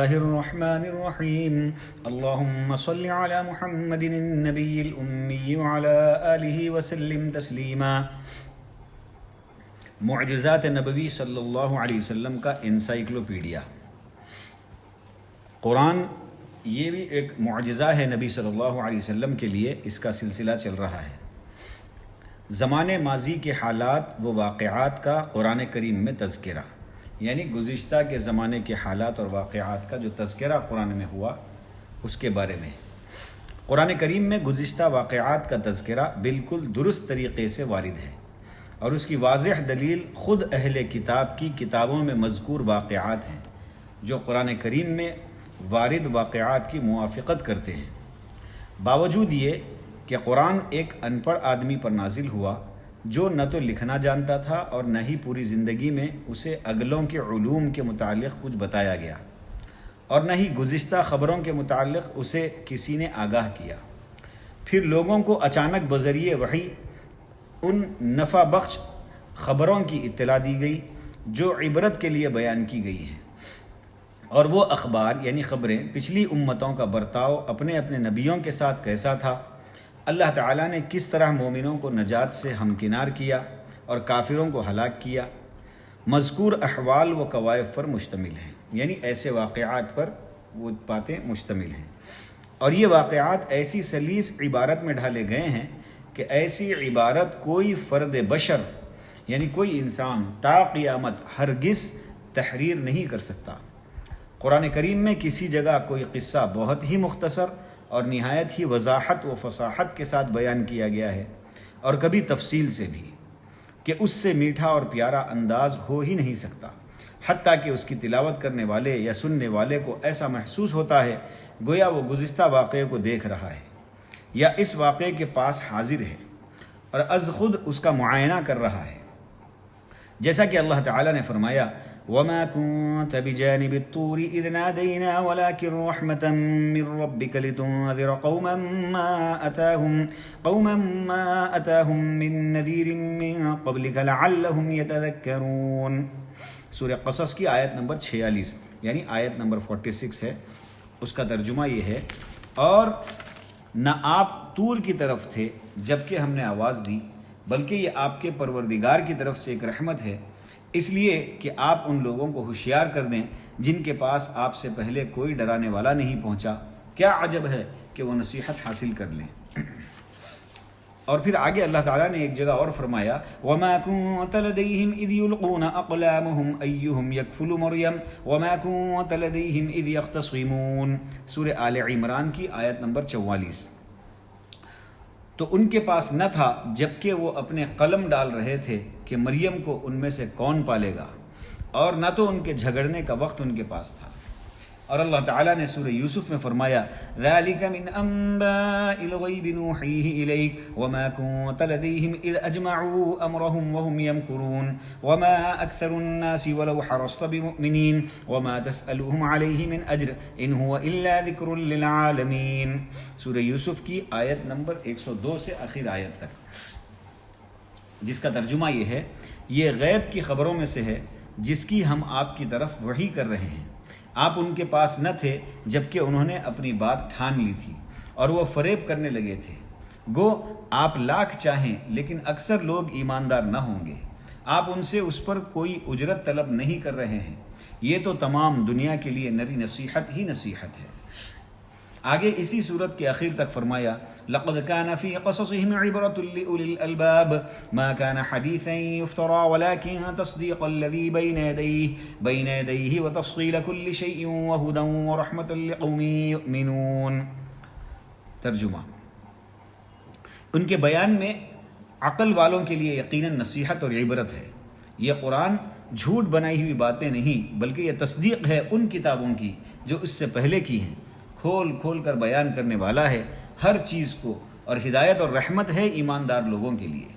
الله الرحمن الرحيم اللهم صل على محمد النبي الأمي وعلى آله وسلم تسلیما۔ معجزات نبوی صلی اللہ علیہ وسلم کا انسائکلوپیڈیا۔ قرآن یہ بھی ایک معجزہ ہے نبی صلی اللہ علیہ وسلم کے لیے، اس کا سلسلہ چل رہا ہے۔ زمانے ماضی کے حالات و واقعات کا قرآن کریم میں تذکرہ، یعنی گزشتہ کے زمانے کے حالات اور واقعات کا جو تذکرہ قرآن میں ہوا اس کے بارے میں۔ قرآن کریم میں گزشتہ واقعات کا تذکرہ بالکل درست طریقے سے وارد ہے، اور اس کی واضح دلیل خود اہل کتاب کی کتابوں میں مذکور واقعات ہیں جو قرآن کریم میں وارد واقعات کی موافقت کرتے ہیں۔ باوجود یہ کہ قرآن ایک ان پڑھ آدمی پر نازل ہوا جو نہ تو لکھنا جانتا تھا اور نہ ہی پوری زندگی میں اسے اگلوں کے علوم کے متعلق کچھ بتایا گیا، اور نہ ہی گزشتہ خبروں کے متعلق اسے کسی نے آگاہ کیا، پھر لوگوں کو اچانک بذریعہ وحی ان نفع بخش خبروں کی اطلاع دی گئی جو عبرت کے لیے بیان کی گئی ہیں، اور وہ اخبار یعنی خبریں پچھلی امتوں کا برتاؤ اپنے اپنے نبیوں کے ساتھ کیسا تھا، اللہ تعالیٰ نے کس طرح مومنوں کو نجات سے ہمکنار کیا اور کافروں کو ہلاک کیا، مذکور احوال و کوائف پر مشتمل ہیں، یعنی ایسے واقعات پر وہ باتیں مشتمل ہیں، اور یہ واقعات ایسی سلیس عبارت میں ڈھالے گئے ہیں کہ ایسی عبارت کوئی فرد بشر یعنی کوئی انسان تا قیامت ہرگز تحریر نہیں کر سکتا۔ قرآن کریم میں کسی جگہ کوئی قصہ بہت ہی مختصر اور نہایت ہی وضاحت و فصاحت کے ساتھ بیان کیا گیا ہے، اور کبھی تفصیل سے بھی، کہ اس سے میٹھا اور پیارا انداز ہو ہی نہیں سکتا، حتیٰ کہ اس کی تلاوت کرنے والے یا سننے والے کو ایسا محسوس ہوتا ہے گویا وہ گزشتہ واقعے کو دیکھ رہا ہے یا اس واقعے کے پاس حاضر ہے اور از خود اس کا معائنہ کر رہا ہے، جیسا کہ اللہ تعالیٰ نے فرمایا وَمَا كُنْتَ بِجَانِبِ الطُّورِ إِذْ نَادَيْنَا وَلَكِنْ رَحْمَةً مِّن رَّبِّكَ لِتُنذِرَ قَوْمًا مَّا أَتَاهُم مِّن نَّذِيرٍ مِّن قَبْلِكَ لَعَلَّهُمْ يَتَذَكَّرُونَ۔ سورہ قصص کی آیت نمبر 46 یعنی آیت نمبر 46 ہے، اس کا ترجمہ یہ ہے، اور نہ آپ طور کی طرف تھے جبکہ ہم نے آواز دی، بلکہ یہ آپ کے پروردگار کی طرف سے ایک رحمت ہے، اس لیے کہ آپ ان لوگوں کو ہوشیار کر دیں جن کے پاس آپ سے پہلے کوئی ڈرانے والا نہیں پہنچا، کیا عجب ہے کہ وہ نصیحت حاصل کر لیں۔ اور پھر آگے اللہ تعالیٰ نے ایک جگہ اور فرمایا وَمَا كُنْتَ لَدَيْهِمْ إِذْ يُلْقُونَ أَقْلَامُهُمْ أَيُّهُمْ يَكْفُلُ مَرْيَمَ وَمَا كُنْتَ لَدَيْهِمْ إِذْ يَخْتَصِمُونَ، سورہ آل عمران کی آیت نمبر 44۔ تو ان کے پاس نہ تھا جبکہ وہ اپنے قلم ڈال رہے تھے کہ مریم کو ان میں سے کون پالے گا، اور نہ تو ان کے جھگڑنے کا وقت ان کے پاس تھا۔ اور اللہ تعالیٰ نے سورہ یوسف میں فرمایا ذَلِكَ مِنْ أَنْبَاءِ الْغَيْبِ نُوحِيهِ إِلَيْكَ وَمَا كُنْتَ لَدَيْهِمْ إِذْ أَجْمَعُوا أَمْرَهُمْ وَهُمْ يَمْكُرُونَ وَمَا أَكْثَرُ النَّاسِ وَلَوْ حَرَصْتَ بِمُؤْمِنِينَ وَمَا تَسْأَلُهُمْ عَلَيْهِ مِنْ أَجْرٍ إِنْ هُوَ إِلَّا ذِكْرٌ لِّلْعَالَمِينَ، سورہ یوسف کی آیت نمبر 102 سے آخر آیت تک، جس کا ترجمہ یہ ہے یہ غیب کی خبروں میں سے ہے جس کی ہم آپ کی طرف وحی کر رہے ہیں، آپ ان کے پاس نہ تھے جبکہ انہوں نے اپنی بات ٹھان لی تھی اور وہ فریب کرنے لگے تھے، گو آپ لاکھ چاہیں لیکن اکثر لوگ ایماندار نہ ہوں گے، آپ ان سے اس پر کوئی اجرت طلب نہیں کر رہے ہیں، یہ تو تمام دنیا کے لیے نری نصیحت ہی نصیحت ہے۔ آگے اسی صورت کے آخر تک فرمایا لَقَدْ كَانَ فِي قَصَصِهِمْ عِبْرَةٌ لِّأُولِي الْأَلْبَابِ مَا كَانَ حَدِيثًا يُفْتَرَىٰ وَلَٰكِن تَصْدِيقَ الَّذِي بَيْنَ يَدَيْهِ وَتَفْصِيلَ كُلِّ شَيْءٍ وَهُدًى وَرَحْمَةً لِّقَوْمٍ يُؤْمِنُونَ۔ ترجمہ، ان کے بیان میں عقل والوں کے لیے یقیناً نصیحت اور عبرت ہے۔ یہ قرآن جھوٹ بنائی ہوئی باتیں نہیں بلکہ یہ تصدیق ہے ان کتابوں کی جو اس سے پہلے کی ہیں، کھول کھول کر بیان کرنے والا ہے ہر چیز کو، اور ہدایت اور رحمت ہے ایماندار لوگوں کے لیے۔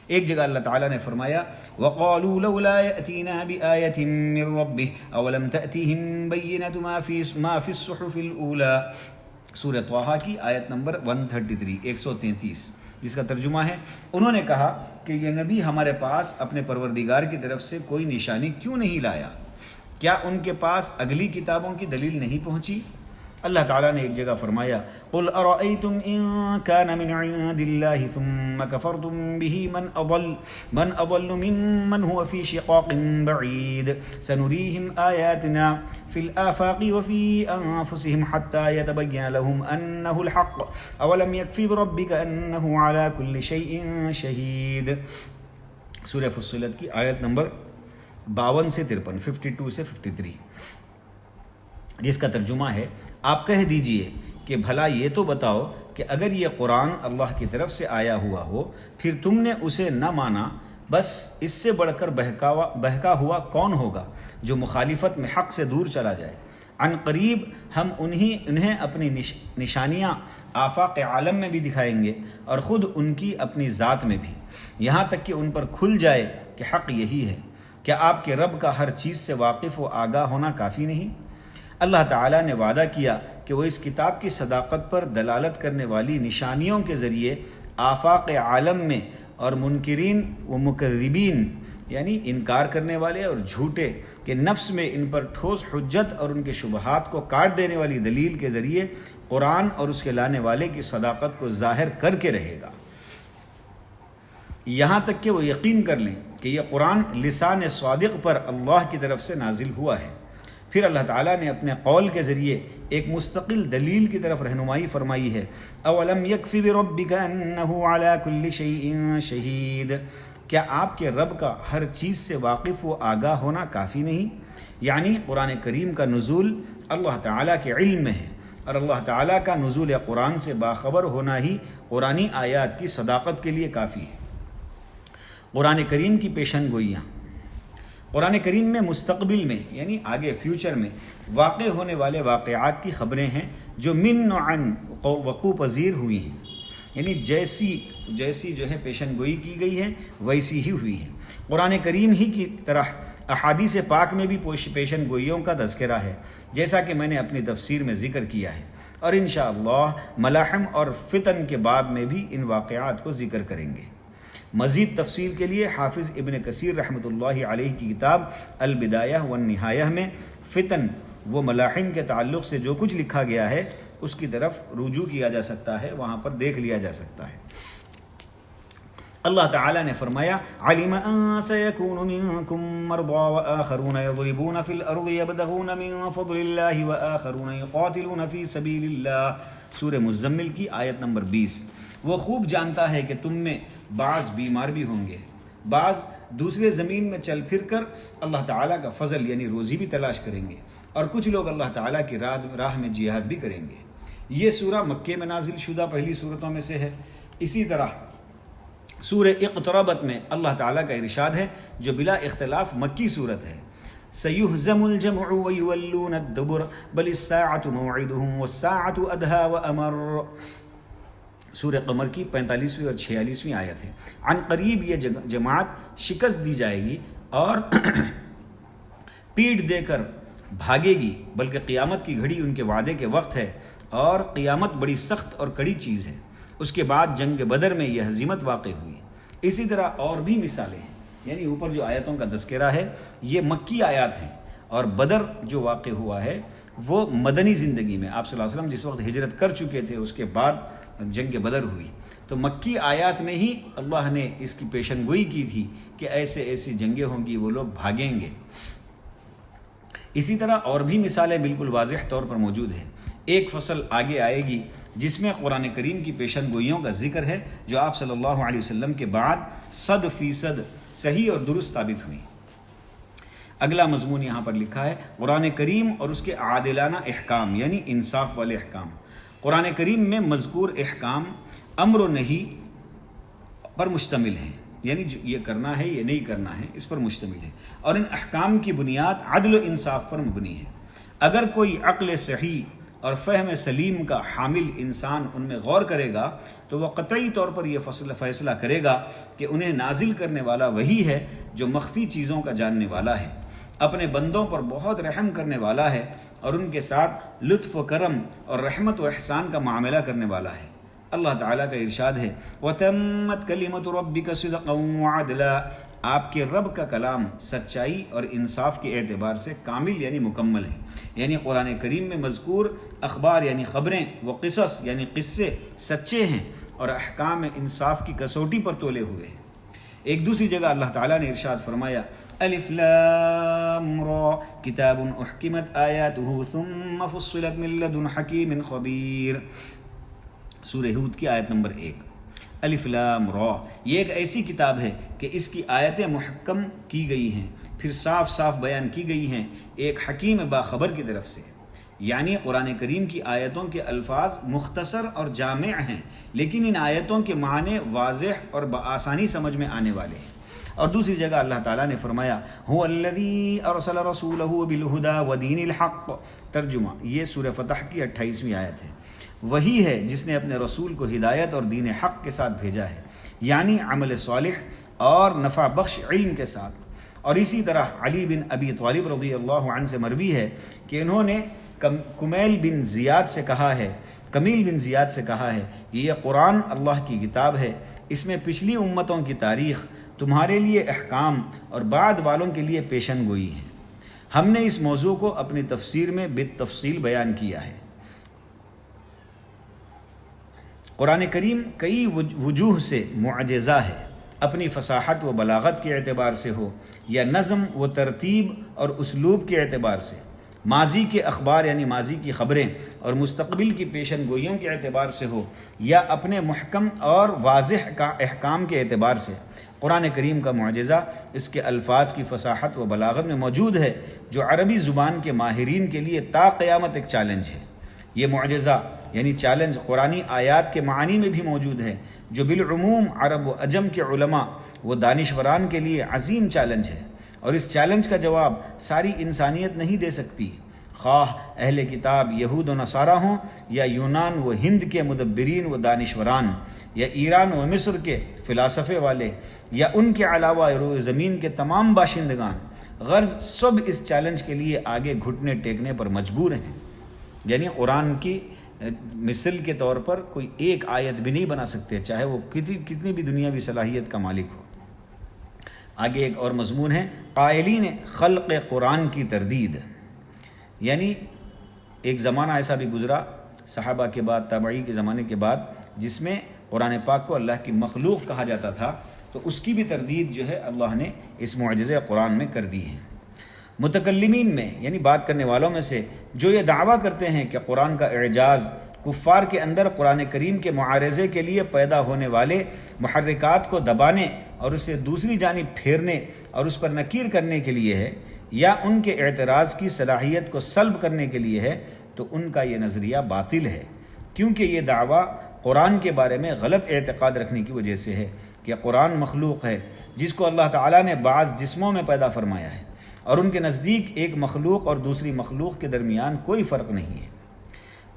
ایک جگہ اللہ تعالیٰ نے فرمایا وَقَالُوا لَوْلَا يَأْتِينَا بِآيَةٍ مِّن رَّبِّهِ أَوَلَمْ تَأْتِهِمْ بَيِّنَةُ مَا فِي الصُّحُفِ الْأُولَىٰ، سورہ طٰہٰ کی آیت نمبر 133 جس کا ترجمہ ہے انہوں نے کہا کہ یہ نبی ہمارے پاس اپنے پروردگار کی طرف سے کوئی نشانی کیوں نہیں لایا، کیا ان کے پاس اگلی کتابوں کی دلیل نہیں پہنچی؟ اللہ تعالیٰ نے ایک جگہ فرمایا قل ارأيتم ان كان من عند الله ثم كفرتم به من اضل ممن هو في شقاق بعيد سنريهم آياتنا في الآفاق وفي أنفسهم حتى يتبين لهم أنه الحق أولم يكفي بربك أنه على كل شيء شهيد۔ سورہ فصلت کی آیت نمبر 52 سے 53، 52 سے 53، جس کا ترجمہ ہے آپ کہہ دیجئے کہ بھلا یہ تو بتاؤ کہ اگر یہ قرآن اللہ کی طرف سے آیا ہوا ہو پھر تم نے اسے نہ مانا، بس اس سے بڑھ کر بہکا ہوا کون ہوگا جو مخالفت میں حق سے دور چلا جائے۔ عن قریب ہم انہیں اپنی نشانیاں آفاق عالم میں بھی دکھائیں گے اور خود ان کی اپنی ذات میں بھی، یہاں تک کہ ان پر کھل جائے کہ حق یہی ہے۔ کیا آپ کے رب کا ہر چیز سے واقف و آگاہ ہونا کافی نہیں؟ اللہ تعالیٰ نے وعدہ کیا کہ وہ اس کتاب کی صداقت پر دلالت کرنے والی نشانیوں کے ذریعے آفاق عالم میں اور منکرین و مکذبین یعنی انکار کرنے والے اور جھوٹے کے نفس میں ان پر ٹھوس حجت اور ان کے شبہات کو کاٹ دینے والی دلیل کے ذریعے قرآن اور اس کے لانے والے کی صداقت کو ظاہر کر کے رہے گا، یہاں تک کہ وہ یقین کر لیں کہ یہ قرآن لسان صادق پر اللہ کی طرف سے نازل ہوا ہے۔ پھر اللہ تعالیٰ نے اپنے قول کے ذریعے ایک مستقل دلیل کی طرف رہنمائی فرمائی ہے۔ اولم یکفی بربک انہ علی کل شیء شہید، کیا آپ کے رب کا ہر چیز سے واقف و آگاہ ہونا کافی نہیں؟ یعنی قرآن کریم کا نزول اللہ تعالیٰ کے علم میں ہے، اور اللہ تعالیٰ کا نزول قرآن سے باخبر ہونا ہی قرآنی آیات کی صداقت کے لیے کافی ہے۔ قرآن کریم کی پیشن گوئیاں، قرآن کریم میں مستقبل میں یعنی آگے فیوچر میں واقع ہونے والے واقعات کی خبریں ہیں جو من نوعاً وقوع پذیر ہوئی ہیں، یعنی جیسی جو ہے پیشن گوئی کی گئی ہے ویسی ہی ہوئی ہے۔ قرآن کریم ہی کی طرح احادیث پاک میں بھی پیشن گوئیوں کا تذکرہ ہے، جیسا کہ میں نے اپنی تفسیر میں ذکر کیا ہے، اور انشاءاللہ ملاحم اور فتن کے باب میں بھی ان واقعات کو ذکر کریں گے۔ مزید تفصیل کے لیے حافظ ابن کثیر رحمۃ اللہ علیہ کی کتاب البدایہ والنہایہ میں فتن و ملاحم کے تعلق سے جو کچھ لکھا گیا ہے اس کی طرف رجوع کیا جا سکتا ہے، وہاں پر دیکھ لیا جا سکتا ہے۔ اللہ تعالیٰ نے فرمایا علم ان سيكون منكم مرضى واخرون يضربون في الارض يبتغون من فضل الله واخرون يقاتلون في سبيل الله، سورہ مزمل کی آیت نمبر 20۔ وہ خوب جانتا ہے کہ تم میں بعض بیمار بھی ہوں گے، بعض دوسرے زمین میں چل پھر کر اللہ تعالیٰ کا فضل یعنی روزی بھی تلاش کریں گے، اور کچھ لوگ اللہ تعالیٰ کی راہ میں جہاد بھی کریں گے۔ یہ سورہ مکے میں نازل شدہ پہلی صورتوں میں سے ہے۔ اسی طرح سورہ اقتربت میں اللہ تعالیٰ کا ارشاد ہے جو بلا اختلاف مکی صورت ہے، سَيُهْزَمُ الْجَمْعُ وَيُوَلُّونَ الدُّبُرَ بَلِ السَّاعَةُ مَوْعِدُهُمْ وَالسَّاعَةُ أَدْهَىٰ وَأَمَرُّ، سورہ قمر کی 45ویں اور 46ویں آیت ہے۔ عن قریب یہ جماعت شکست دی جائے گی اور پیٹ دے کر بھاگے گی، بلکہ قیامت کی گھڑی ان کے وعدے کے وقت ہے، اور قیامت بڑی سخت اور کڑی چیز ہے۔ اس کے بعد جنگ بدر میں یہ ہزیمت واقع ہوئی۔ اسی طرح اور بھی مثالیں ہیں، یعنی اوپر جو آیتوں کا تذکرہ ہے یہ مکی آیات ہیں، اور بدر جو واقع ہوا ہے وہ مدنی زندگی میں آپ صلی اللہ علیہ وسلم جس وقت ہجرت کر چکے تھے اس کے بعد جنگ بدر ہوئی، تو مکی آیات میں ہی اللہ نے اس کی پیشن گوئی کی تھی کہ ایسی جنگیں ہوں گی، وہ لوگ بھاگیں گے۔ اسی طرح اور بھی مثالیں بالکل واضح طور پر موجود ہیں۔ ایک فصل آگے آئے گی جس میں قرآن کریم کی پیشن گوئیوں کا ذکر ہے جو آپ صلی اللہ علیہ وسلم کے بعد 100% صحیح اور درست ثابت ہوئی۔ اگلا مضمون یہاں پر لکھا ہے قرآن کریم اور اس کے عادلانہ احکام یعنی انصاف والے احکام۔ قرآن کریم میں مذکور احکام امر و نہی پر مشتمل ہیں، یعنی جو یہ کرنا ہے یہ نہیں کرنا ہے اس پر مشتمل ہے، اور ان احکام کی بنیاد عدل و انصاف پر مبنی ہے۔ اگر کوئی عقل صحیح اور فہم سلیم کا حامل انسان ان میں غور کرے گا تو وہ قطعی طور پر یہ فیصلہ کرے گا کہ انہیں نازل کرنے والا وہی ہے جو مخفی چیزوں کا جاننے والا ہے، اپنے بندوں پر بہت رحم کرنے والا ہے، اور ان کے ساتھ لطف و کرم اور رحمت و احسان کا معاملہ کرنے والا ہے۔ اللہ تعالیٰ کا ارشاد ہے وَتَمَّتْ كَلِمَةُ رَبِّكَ صِدْقًا وَعَدْلًا، آپ کے رب کا کلام سچائی اور انصاف کے اعتبار سے کامل یعنی مکمل ہے۔ یعنی قرآن کریم میں مذکور اخبار یعنی خبریں و قصص یعنی قصے سچے ہیں اور احکام انصاف کی کسوٹی پر تولے ہوئے ہیں۔ ایک دوسری جگہ اللہ تعالیٰ نے ارشاد فرمایا الف لام را کتاب احکمت آیاتہ ثم فصلت من لدن حکیم خبیر، سورہ ہود کی آیت نمبر 1۔ الف لام را، یہ ایک ایسی کتاب ہے کہ اس کی آیتیں محکم کی گئی ہیں، پھر صاف صاف بیان کی گئی ہیں ایک حکیم باخبر کی طرف سے۔ یعنی قرآن کریم کی آیتوں کے الفاظ مختصر اور جامع ہیں، لیکن ان آیتوں کے معنی واضح اور بآسانی سمجھ میں آنے والے ہیں۔ اور دوسری جگہ اللہ تعالیٰ نے فرمایا هو الذی ارسل رسولہ بالہدی ودین الحق، ترجمہ، یہ سورہ فتح کی 28ویں آیت ہے۔ وہی ہے جس نے اپنے رسول کو ہدایت اور دین حق کے ساتھ بھیجا ہے، یعنی عمل صالح اور نفع بخش علم کے ساتھ۔ اور اسی طرح علی بن ابی طالب رضی اللہ عنہ سے مروی ہے کہ انہوں نے کمیل بن زیاد سے کہا ہے کہ یہ قرآن اللہ کی کتاب ہے، اس میں پچھلی امتوں کی تاریخ، تمہارے لیے احکام اور بعد والوں کے لیے پیشن گوئی ہے۔ ہم نے اس موضوع کو اپنی تفسیر میں بالتفصیل بیان کیا ہے۔ قرآن کریم کئی وجوہ سے معجزہ ہے، اپنی فصاحت و بلاغت کے اعتبار سے ہو یا نظم و ترتیب اور اسلوب کے اعتبار سے، ماضی کے اخبار یعنی ماضی کی خبریں اور مستقبل کی پیشن گوئیوں کے اعتبار سے ہو یا اپنے محکم اور واضح کا احکام کے اعتبار سے۔ قرآن کریم کا معجزہ اس کے الفاظ کی فصاحت و بلاغت میں موجود ہے، جو عربی زبان کے ماہرین کے لیے تا قیامت ایک چیلنج ہے۔ یہ معجزہ یعنی چیلنج قرآنی آیات کے معانی میں بھی موجود ہے، جو بالعموم عرب و عجم کے علماء و دانشوران کے لیے عظیم چیلنج ہے، اور اس چیلنج کا جواب ساری انسانیت نہیں دے سکتی، خواہ اہل کتاب یہود و نصارہ ہوں یا یونان و ہند کے مدبرین و دانشوران یا ایران و مصر کے فلاسفے والے یا ان کے علاوہ روئے زمین کے تمام باشندگان، غرض سب اس چیلنج کے لیے آگے گھٹنے ٹیکنے پر مجبور ہیں۔ یعنی قرآن کی مثل کے طور پر کوئی ایک آیت بھی نہیں بنا سکتے، چاہے وہ کتنی بھی دنیاوی صلاحیت کا مالک ہو۔ آگے ایک اور مضمون ہے قائلین خلق قرآن کی تردید، یعنی ایک زمانہ ایسا بھی گزرا صحابہ کے بعد، تابعی کے زمانے کے بعد، جس میں قرآن پاک کو اللہ کی مخلوق کہا جاتا تھا، تو اس کی بھی تردید جو ہے اللہ نے اس معجزہ قرآن میں کر دی ہے۔ متکلمین میں یعنی بات کرنے والوں میں سے جو یہ دعویٰ کرتے ہیں کہ قرآن کا اعجاز کفار کے اندر قرآن کریم کے معارضے کے لیے پیدا ہونے والے محرکات کو دبانے اور اسے دوسری جانب پھیرنے اور اس پر نکیر کرنے کے لیے ہے، یا ان کے اعتراض کی صلاحیت کو سلب کرنے کے لیے ہے، تو ان کا یہ نظریہ باطل ہے، کیونکہ یہ دعویٰ قرآن کے بارے میں غلط اعتقاد رکھنے کی وجہ سے ہے کہ قرآن مخلوق ہے، جس کو اللہ تعالیٰ نے بعض جسموں میں پیدا فرمایا ہے، اور ان کے نزدیک ایک مخلوق اور دوسری مخلوق کے درمیان کوئی فرق نہیں ہے۔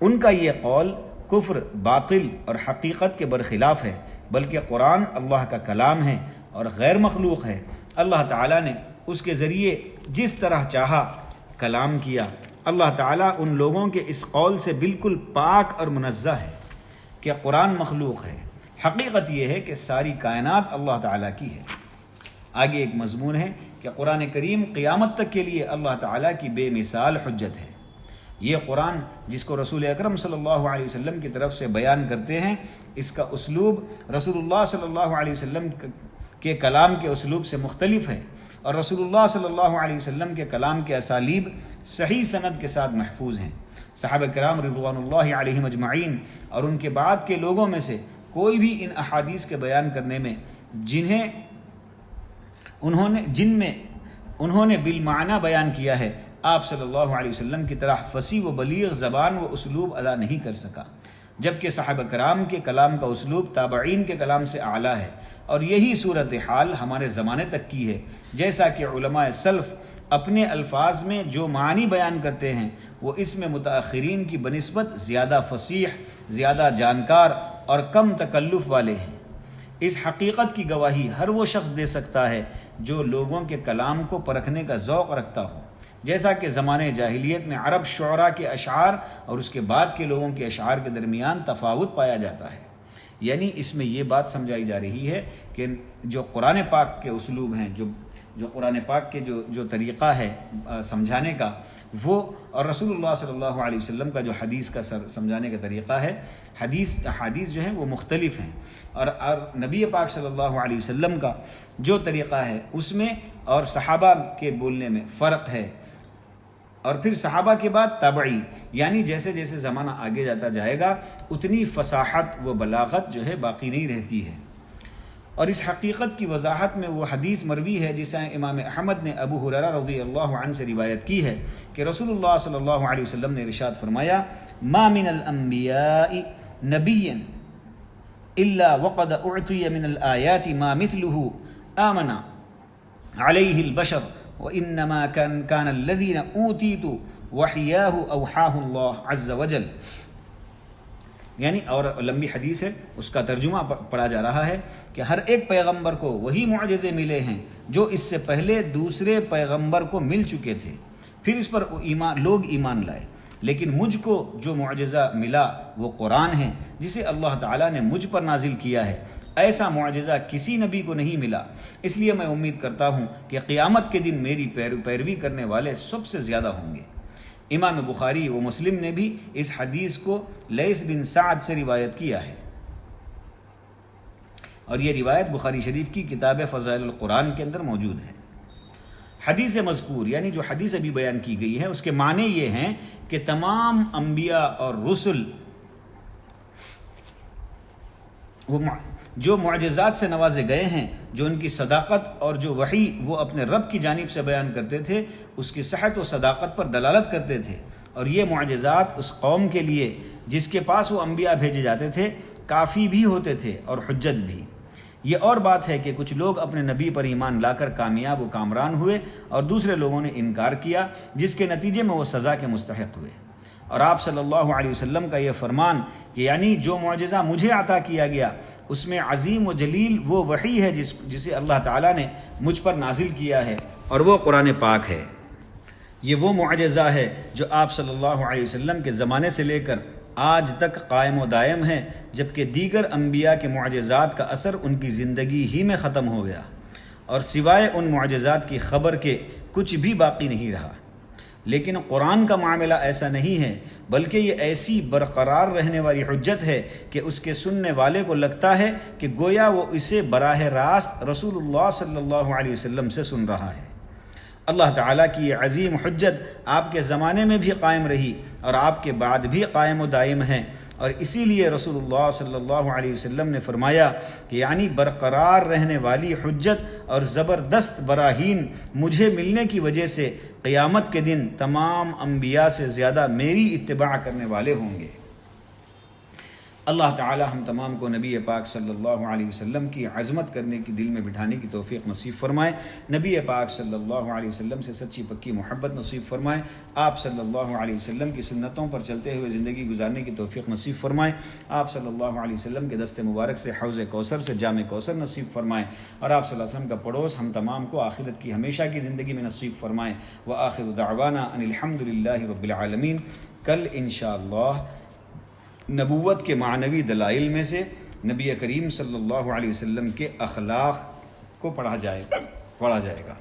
ان کا یہ قول کفر، باطل اور حقیقت کے برخلاف ہے، بلکہ قرآن اللہ کا کلام ہے اور غیر مخلوق ہے۔ اللہ تعالیٰ نے اس کے ذریعے جس طرح چاہا کلام کیا۔ اللہ تعالیٰ ان لوگوں کے اس قول سے بالکل پاک اور منزہ ہے کہ قرآن مخلوق ہے۔ حقیقت یہ ہے کہ ساری کائنات اللہ تعالیٰ کی ہے۔ آگے ایک مضمون ہے کہ قرآن کریم قیامت تک کے لیے اللہ تعالیٰ کی بے مثال حجت ہے۔ یہ قرآن جس کو رسول اکرم صلی اللہ علیہ وسلم کی طرف سے بیان کرتے ہیں، اس کا اسلوب رسول اللہ صلی اللہ علیہ وسلم کے کلام کے اسلوب سے مختلف ہے، اور رسول اللہ صلی اللہ علیہ وسلم کے کلام کے اسالیب صحیح سند کے ساتھ محفوظ ہیں۔ صحابہ کرام رضوان اللہ علیہم اجمعین اور ان کے بعد کے لوگوں میں سے کوئی بھی ان احادیث کے بیان کرنے میں جن میں انہوں نے بالمعنی بیان کیا ہے، آپ صلی اللہ علیہ وسلم کی طرح فصیح و بلیغ زبان و اسلوب ادا نہیں کر سکا، جبکہ صحابہ کرام کے کلام کا اسلوب تابعین کے کلام سے اعلیٰ ہے، اور یہی صورتحال ہمارے زمانے تک کی ہے۔ جیسا کہ علماء سلف اپنے الفاظ میں جو معنی بیان کرتے ہیں، وہ اس میں متاخرین کی بنسبت زیادہ فصیح، زیادہ جانکار اور کم تکلف والے ہیں۔ اس حقیقت کی گواہی ہر وہ شخص دے سکتا ہے جو لوگوں کے کلام کو پرکھنے کا ذوق رکھتا ہو، جیسا کہ زمانے جاہلیت میں عرب شعراء کے اشعار اور اس کے بعد کے لوگوں کے اشعار کے درمیان تفاوت پایا جاتا ہے۔ یعنی اس میں یہ بات سمجھائی جا رہی ہے کہ جو قرآن پاک کے اسلوب ہیں، جو قرآن پاک کے جو طریقہ ہے سمجھانے کا، وہ اور رسول اللہ صلی اللہ علیہ وسلم کا جو حدیث کا سمجھانے کا طریقہ ہے، حدیث جو ہیں وہ مختلف ہیں، اور نبی پاک صلی اللہ علیہ وسلم کا جو طریقہ ہے اس میں اور صحابہ کے بولنے میں فرق ہے، اور پھر صحابہ کے بعد تابعی، یعنی جیسے جیسے زمانہ آگے جاتا جائے گا اتنی فصاحت و بلاغت جو ہے باقی نہیں رہتی ہے۔ اور اس حقیقت کی وضاحت میں وہ حدیث مروی ہے جسے امام احمد نے ابو ہریرہ رضی اللہ عنہ سے روایت کی ہے کہ رسول اللہ صلی اللہ علیہ وسلم نے ارشاد فرمایا، ما من الانبیاء نبی الا وقد اعطی من الآیات ما مثله آمن علیہ البشر وانما كان الذین اوتیت وحیاہ اوحاہ اللہ عز وجل، یعنی اور لمبی حدیث ہے، اس کا ترجمہ پڑھا جا رہا ہے کہ ہر ایک پیغمبر کو وہی معجزے ملے ہیں جو اس سے پہلے دوسرے پیغمبر کو مل چکے تھے، پھر اس پر لوگ ایمان لائے، لیکن مجھ کو جو معجزہ ملا وہ قرآن ہے جسے اللہ تعالیٰ نے مجھ پر نازل کیا ہے، ایسا معجزہ کسی نبی کو نہیں ملا، اس لیے میں امید کرتا ہوں کہ قیامت کے دن میری پیروی کرنے والے سب سے زیادہ ہوں گے۔ امام بخاری و مسلم نے بھی اس حدیث کو لیث بن سعد سے روایت کیا ہے، اور یہ روایت بخاری شریف کی کتاب فضائل القرآن کے اندر موجود ہے۔ حدیث مذکور یعنی جو حدیث ابھی بیان کی گئی ہے اس کے معنی یہ ہیں کہ تمام انبیاء اور رسل وہ جو معجزات سے نوازے گئے ہیں، جو ان کی صداقت اور جو وحی وہ اپنے رب کی جانب سے بیان کرتے تھے اس کی صحت و صداقت پر دلالت کرتے تھے، اور یہ معجزات اس قوم کے لیے جس کے پاس وہ انبیاء بھیجے جاتے تھے کافی بھی ہوتے تھے اور حجت بھی۔ یہ اور بات ہے کہ کچھ لوگ اپنے نبی پر ایمان لا کر کامیاب و کامران ہوئے اور دوسرے لوگوں نے انکار کیا، جس کے نتیجے میں وہ سزا کے مستحق ہوئے۔ اور آپ صلی اللہ علیہ وسلم کا یہ فرمان کہ یعنی جو معجزہ مجھے عطا کیا گیا اس میں عظیم و جلیل وہ وحی ہے جسے اللہ تعالیٰ نے مجھ پر نازل کیا ہے، اور وہ قرآن پاک ہے۔ یہ وہ معجزہ ہے جو آپ صلی اللہ علیہ وسلم کے زمانے سے لے کر آج تک قائم و دائم ہے، جبکہ دیگر انبیاء کے معجزات کا اثر ان کی زندگی ہی میں ختم ہو گیا، اور سوائے ان معجزات کی خبر کے کچھ بھی باقی نہیں رہا۔ لیکن قرآن کا معاملہ ایسا نہیں ہے، بلکہ یہ ایسی برقرار رہنے والی حجت ہے کہ اس کے سننے والے کو لگتا ہے کہ گویا وہ اسے براہ راست رسول اللہ صلی اللہ علیہ وسلم سے سن رہا ہے۔ اللہ تعالیٰ کی یہ عظیم حجت آپ کے زمانے میں بھی قائم رہی اور آپ کے بعد بھی قائم و دائم ہے، اور اسی لیے رسول اللہ صلی اللہ علیہ وسلم نے فرمایا کہ یعنی برقرار رہنے والی حجت اور زبردست براہین مجھے ملنے کی وجہ سے قیامت کے دن تمام انبیاء سے زیادہ میری اتباع کرنے والے ہوں گے۔ اللہ تعالی ہم تمام کو نبی پاک صلی اللہ علیہ وسلم کی عظمت کرنے کی دل میں بٹھانے کی توفیق نصیب فرمائے، نبی پاک صلی اللہ علیہ وسلم سے سچی پکی محبت نصیب فرمائے، آپ صلی اللہ علیہ وسلم کی سنتوں پر چلتے ہوئے زندگی گزارنے کی توفیق نصیب فرمائے، آپ صلی اللہ علیہ وسلم کے دست مبارک سے حوض کوثر سے جام کوثر نصیب فرمائے، اور آپ صلی اللہ علیہ وسلم کا پڑوس ہم تمام کو آخرت کی ہمیشہ کی زندگی میں نصیب فرمائے۔ وآخر دعوانا ان الحمد للہ رب العالمین۔ کل انشاءاللہ نبوت کے معنوی دلائل میں سے نبی کریم صلی اللہ علیہ وسلم کے اخلاق کو پڑھا جائے گا۔